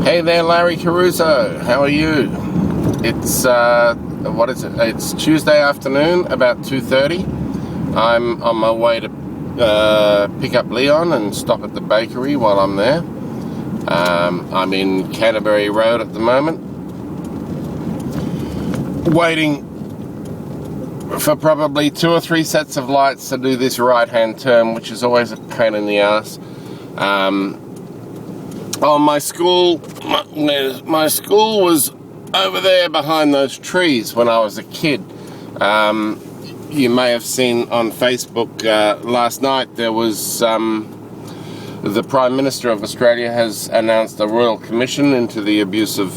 Hey there, Larry Caruso. How are you? It's what is it? It's Tuesday afternoon, about 2:30. I'm on my way to pick up Leon and stop at the bakery while I'm there. I'm in Canterbury Road at the moment, waiting for probably 2 or 3 sets of lights to do this right-hand turn, which is always a pain in the ass. My school was over there behind those trees when I was a kid. You may have seen on Facebook last night there was the Prime Minister of Australia has announced a royal commission into the abuse of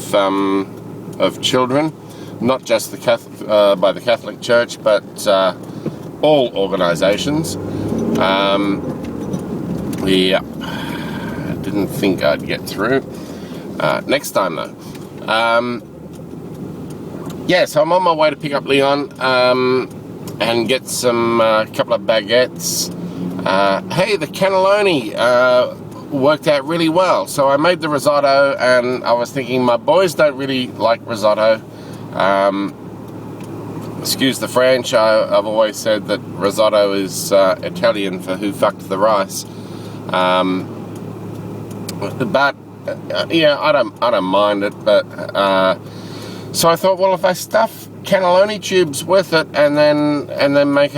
children, not just by the Catholic Church, but all organisations. Yeah. Didn't think I'd get through. Next time though. So I'm on my way to pick up Leon and get some couple of baguettes. Hey, the cannelloni worked out really well. So I made the risotto, and I was thinking my boys don't really like risotto. Excuse the French. I've always said that risotto is Italian for who fucked the rice. But I don't mind it. But so I thought, well, if I stuff cannelloni tubes with it, and then make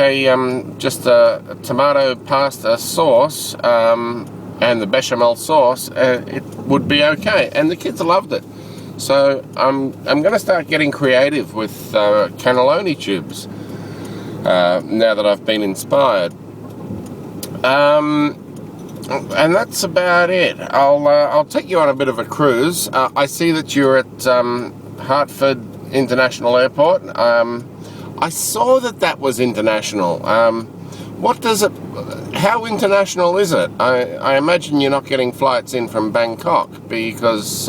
just a tomato pasta sauce and the bechamel sauce, it would be okay. And the kids loved it. So I'm going to start getting creative with cannelloni tubes now that I've been inspired. And that's about it. I'll take you on a bit of a cruise. I see that you're at Hartford International Airport. I saw that was international. How international is it? I imagine you're not getting flights in from Bangkok, because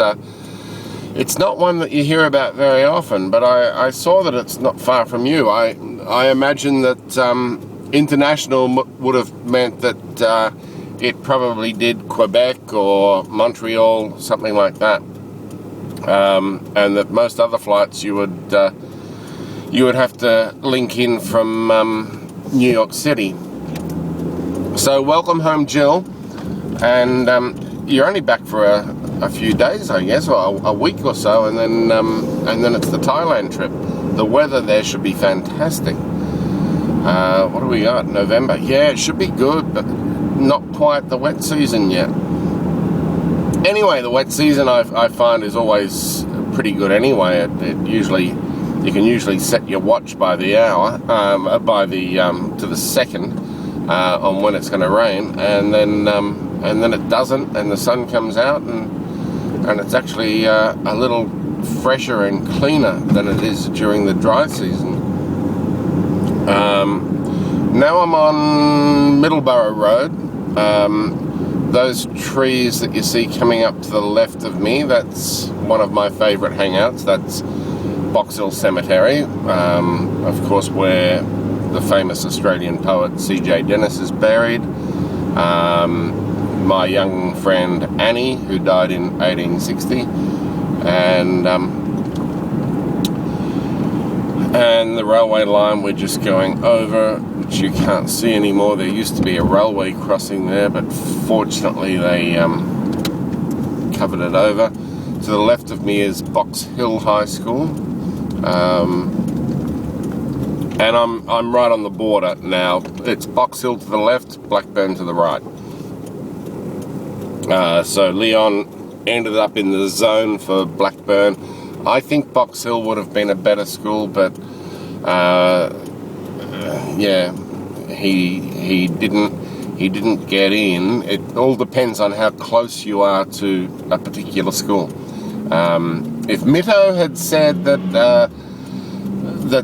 it's not one that you hear about very often, but I saw that it's not far from you. I imagine that international would have meant that it probably did Quebec or Montreal, something like that, and that most other flights you would have to link in from New York City. So welcome home, Jill, and you're only back for a few days, I guess, or a week or so, and then it's the Thailand trip. The weather there should be fantastic. What do we got? November. Yeah, it should be good, but not quite the wet season yet. Anyway, the wet season I find is always pretty good anyway. You can usually set your watch by the hour, to the second on when it's going to rain, and then it doesn't, and the sun comes out, and it's actually a little fresher and cleaner than it is during the dry season. Now I'm on Middleborough Road. Those trees that you see coming up to the left of me, that's one of my favourite hangouts. That's Box Hill Cemetery, of course, where the famous Australian poet C.J. Dennis is buried. My young friend Annie, who died in 1860, and the railway line we're just going over, which you can't see anymore. There used to be a railway crossing there, but fortunately they covered it over. To the left of me is Box Hill High School, and I'm right on the border now. It's Box Hill to the left, Blackburn to the right. So Leon ended up in the zone for Blackburn. I think Box Hill would have been a better school, but he didn't get in. It all depends on how close you are to a particular school. If Mito had said that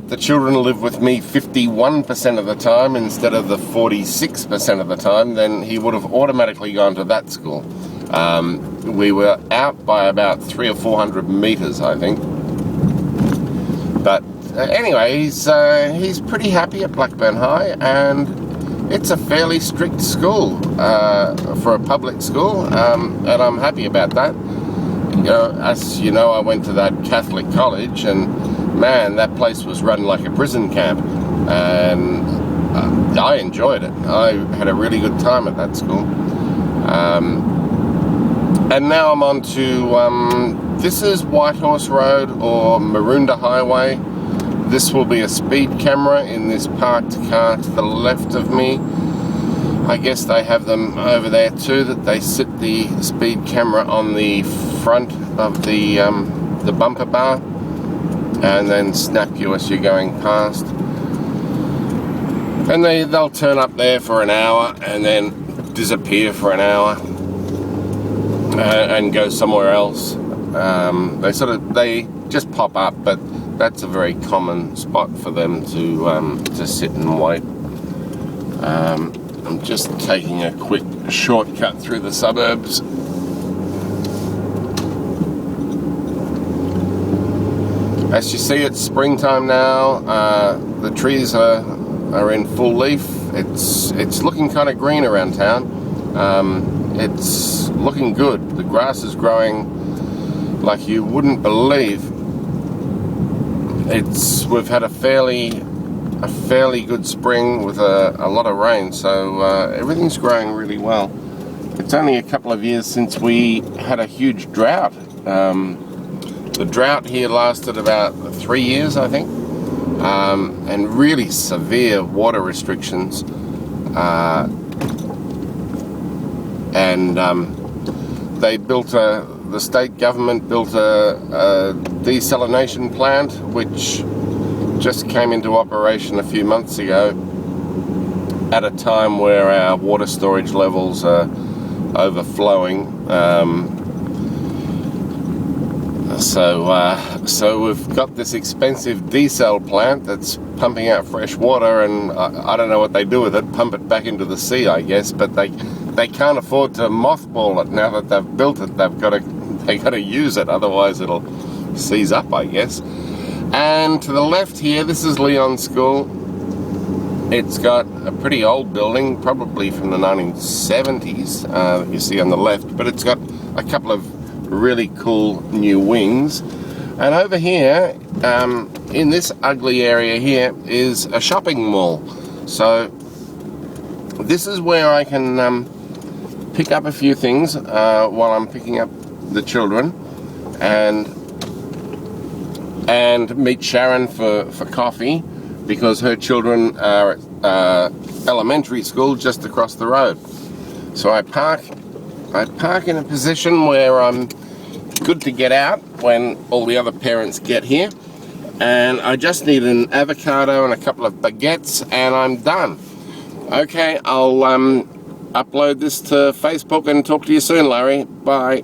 the children live with me 51% of the time instead of the 46% of the time, then he would have automatically gone to that school. We were out by about 300 or 400 meters, I think. But anyway, he's pretty happy at Blackburn High, and it's a fairly strict school for a public school, and I'm happy about that. as you know, I went to that Catholic college, and man, that place was run like a prison camp, and I enjoyed it. I had a really good time at that school. And now I'm on to, this is Whitehorse Road or Maroondah Highway. This will be a speed camera in this parked car to the left of me. I guess they have them over there too, that they sit the speed camera on the front of the bumper bar and then snap you as you're going past. And they'll turn up there for an hour and then disappear for an hour and go somewhere else. They just pop up, but that's a very common spot for them to sit and wait. I'm just taking a quick shortcut through the suburbs. As you see, it's springtime now. The trees are in full leaf. It's looking kind of green around town. It's looking good. The grass is growing like you wouldn't believe. We've had a fairly good spring with a lot of rain, so everything's growing really well. It's only a couple of years since we had a huge drought. The drought here lasted about 3 years, I think, and really severe water restrictions. The state government built a desalination plant, which just came into operation a few months ago at a time where our water storage levels are overflowing. So we've got this expensive desal plant that's pumping out fresh water, and I don't know what they do with it, pump it back into the sea, I guess, but they can't afford to mothball it. Now that they've built it, they got to use it, otherwise it'll seize up, I guess. And to the left here, this is Leon's school. It's got a pretty old building, probably from the 1970s, that you see on the left, but it's got a couple of really cool new wings. And over here, in this ugly area here, is a shopping mall. So this is where I can pick up a few things while I'm picking up the children, and meet Sharon for coffee, because her children are at elementary school just across the road. So I park in a position where I'm good to get out when all the other parents get here, and I just need an avocado and a couple of baguettes and I'm done. Okay, I'll upload this to Facebook and talk to you soon, Larry. Bye.